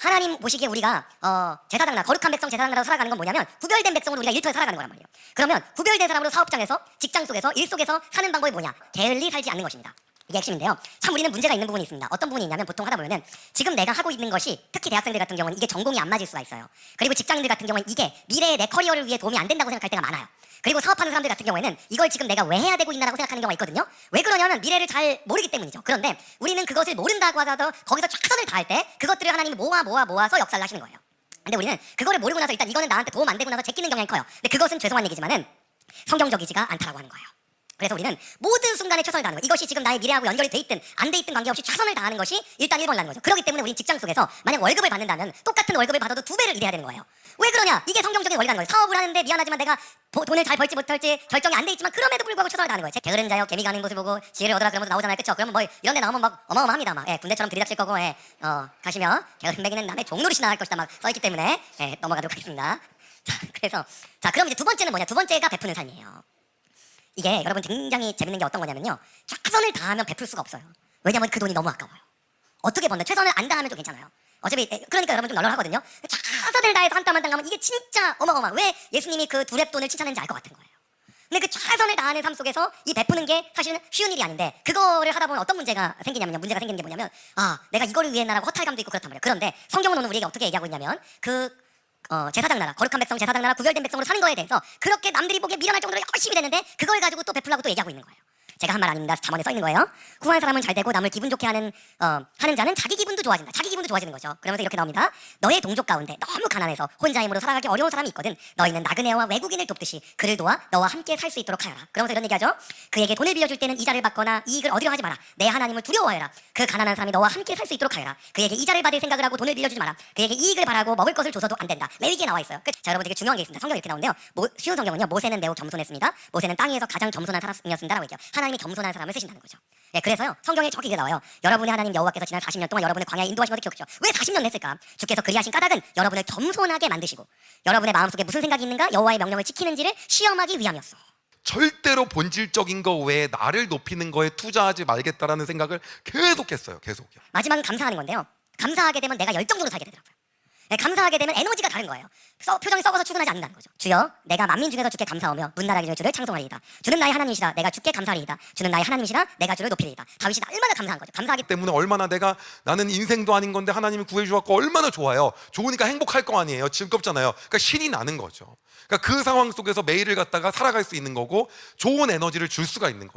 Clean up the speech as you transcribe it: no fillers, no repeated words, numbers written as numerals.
하나님 보시기에 우리가 제사장나 거룩한 백성 제사장나로 살아가는 건 뭐냐면 구별된 백성으로 우리가 일터에 살아가는 거란 말이에요. 그러면 구별된 사람으로 사업장에서 직장 속에서 일 속에서 사는 방법이 뭐냐? 게을리 살지 않는 것입니다. 이게 핵심인데요. 참 우리는 문제가 있는 부분이 있습니다. 어떤 부분이 있냐면 보통 하다 보면은 지금 내가 하고 있는 것이 특히 대학생들 같은 경우는 이게 전공이 안 맞을 수가 있어요. 그리고 직장인들 같은 경우는 이게 미래의 내 커리어를 위해 도움이 안 된다고 생각할 때가 많아요. 그리고 사업하는 사람들 같은 경우에는 이걸 지금 내가 왜 해야 되고 있나라고 생각하는 경우가 있거든요. 왜 그러냐면 미래를 잘 모르기 때문이죠. 그런데 우리는 그것을 모른다고 하더라도 거기서 최선을 다할 때 그것들을 하나님이 모아서 역사를 하시는 거예요. 근데 우리는 그거를 모르고 나서 일단 이거는 나한테 도움 안 되고 나서 제끼는 경향이 커요. 근데 그것은 죄송한 얘기지만은 성경적이지가 않다라고 하는 거예요. 그래서 우리는 모든 순간에 최선을 다하는 거, 이것이 지금 나의 미래하고 연결이 돼 있든 안 돼 있든 관계없이 최선을 다하는 것이 일단 1번이라는 거죠. 그렇기 때문에 우린 직장 속에서 만약 월급을 받는다면 똑같은 월급을 받아도 2배를 일해야 되는 거예요. 왜 그러냐? 이게 성경적인 원리라는 거예요. 사업을 하는데 미안하지만 내가 돈을 잘 벌지 못할지 결정이 안 돼 있지만 그럼에도 불구하고 최선을 다하는 거예요. 게으른 자여 개미 가는 것을 보고 지혜를 얻으라 그러면서 나오잖아요. 그쵸? 그러면 뭐 이런 데 나오면 막 어마어마합니다. 막 군대처럼 들이닥칠 거고 가시면 게으른 백이는 남의 종노릇이나 할 것이다 막 써있기 때문에 넘어가도록 하겠습니다. 자 그럼 이제 두 번째는 뭐냐? 두 번째가 베푸는 삶이에요. 이게 여러분 굉장히 재밌는 게 어떤 거냐면요. 최선을 다하면 베풀 수가 없어요. 왜냐면 그 돈이 너무 아까워요. 어떻게 번다? 최선을 안 다하면 좀 괜찮아요. 어차피 그러니까 여러분 좀 널널하거든요. 최선을 다해서 한 땀 한 땀 가면 이게 진짜 어마어마. 왜 예수님이 그 두 랩돈을 칭찬했는지 알 것 같은 거예요. 근데 그 최선을 다하는 삶 속에서 이 베푸는 게 사실은 쉬운 일이 아닌데 그거를 하다 보면 어떤 문제가 생기냐면요. 문제가 생기는 게 뭐냐면 내가 이거를 위해 나라고 허탈감도 있고 그렇단 말이에요. 그런데 성경은 오늘 우리에게 어떻게 얘기하고 있냐면 제사장 나라, 거룩한 백성, 제사장 나라, 구별된 백성으로 사는 거에 대해서 그렇게 남들이 보기에 미련할 정도로 열심히 됐는데 그걸 가지고 또 베풀라고 또 얘기하고 있는 거예요. 제가 한 말 아닙니다. 잠언에 써 있는 거예요. 후한 사람은 잘 되고 남을 기분 좋게 하는 자는 자기 기분도 좋아진다. 자기 기분도 좋아지는 거죠. 그러면서 이렇게 나옵니다. 너의 동족 가운데 너무 가난해서 혼자 힘으로 살아가기 어려운 사람이 있거든. 너희는 나그네와 외국인을 돕듯이 그를 도와 너와 함께 살 수 있도록 하여라. 그러면서 이런 얘기하죠. 그에게 돈을 빌려줄 때는 이자를 받거나 이익을 얻으려 하지 마라. 내 하나님을 두려워하여라. 그 가난한 사람이 너와 함께 살 수 있도록 하여라. 그에게 이자를 받을 생각을 하고 돈을 빌려주지 마라. 그에게 이익을 바라고 먹을 것을 줘서도 안 된다. 레위기에 나와 있어요. 자 여러분 되게 중요한 게 있습니다. 성경에 이렇게 나오는데요. 쉬운 성경은요. 모세는 매우 겸손했습니다. 모세는 땅 위에서 가장 겸손한 사람이었습니다라고 얘기해요. 하나님이 겸손한 사람을 쓰신다는 거죠. 그래서요 성경에 정확히 이게 나와요. 여러분의 하나님 여호와께서 지난 40년 동안 여러분을 광야에 인도하신 것을 기억하시오. 왜 40년 했을까? 주께서 그리하신 까닭은 여러분을 겸손하게 만드시고 여러분의 마음속에 무슨 생각이 있는가 여호와의 명령을 지키는지를 시험하기 위함이었어. 절대로 본질적인 거 외에 나를 높이는 거에 투자하지 말겠다라는 생각을 계속했어요. 계속요. 마지막은 감사하는 건데요. 감사하게 되면 내가 열정적으로 살게 되더라고요. 감사하게 되면 에너지가 다른 거예요. 표정이 썩어서 출근하지 않는다는 거죠. 주여 내가 만민 중에서 주께 감사하며 문나라기 중에 주를 창송하리이다. 주는 나의 하나님이시다. 내가 주께 감사하리이다. 주는 나의 하나님이시라 내가 주를 높이리이다. 다윗이 얼마나 감사한 거죠. 감사하기 때문에 얼마나 나는 인생도 아닌 건데 하나님이 구해주셨고 얼마나 좋아요. 좋으니까 행복할 거 아니에요. 즐겁잖아요. 그러니까 신이 나는 거죠. 그러니까 그 상황 속에서 매일을 갖다가 살아갈 수 있는 거고 좋은 에너지를 줄 수가 있는 거예요.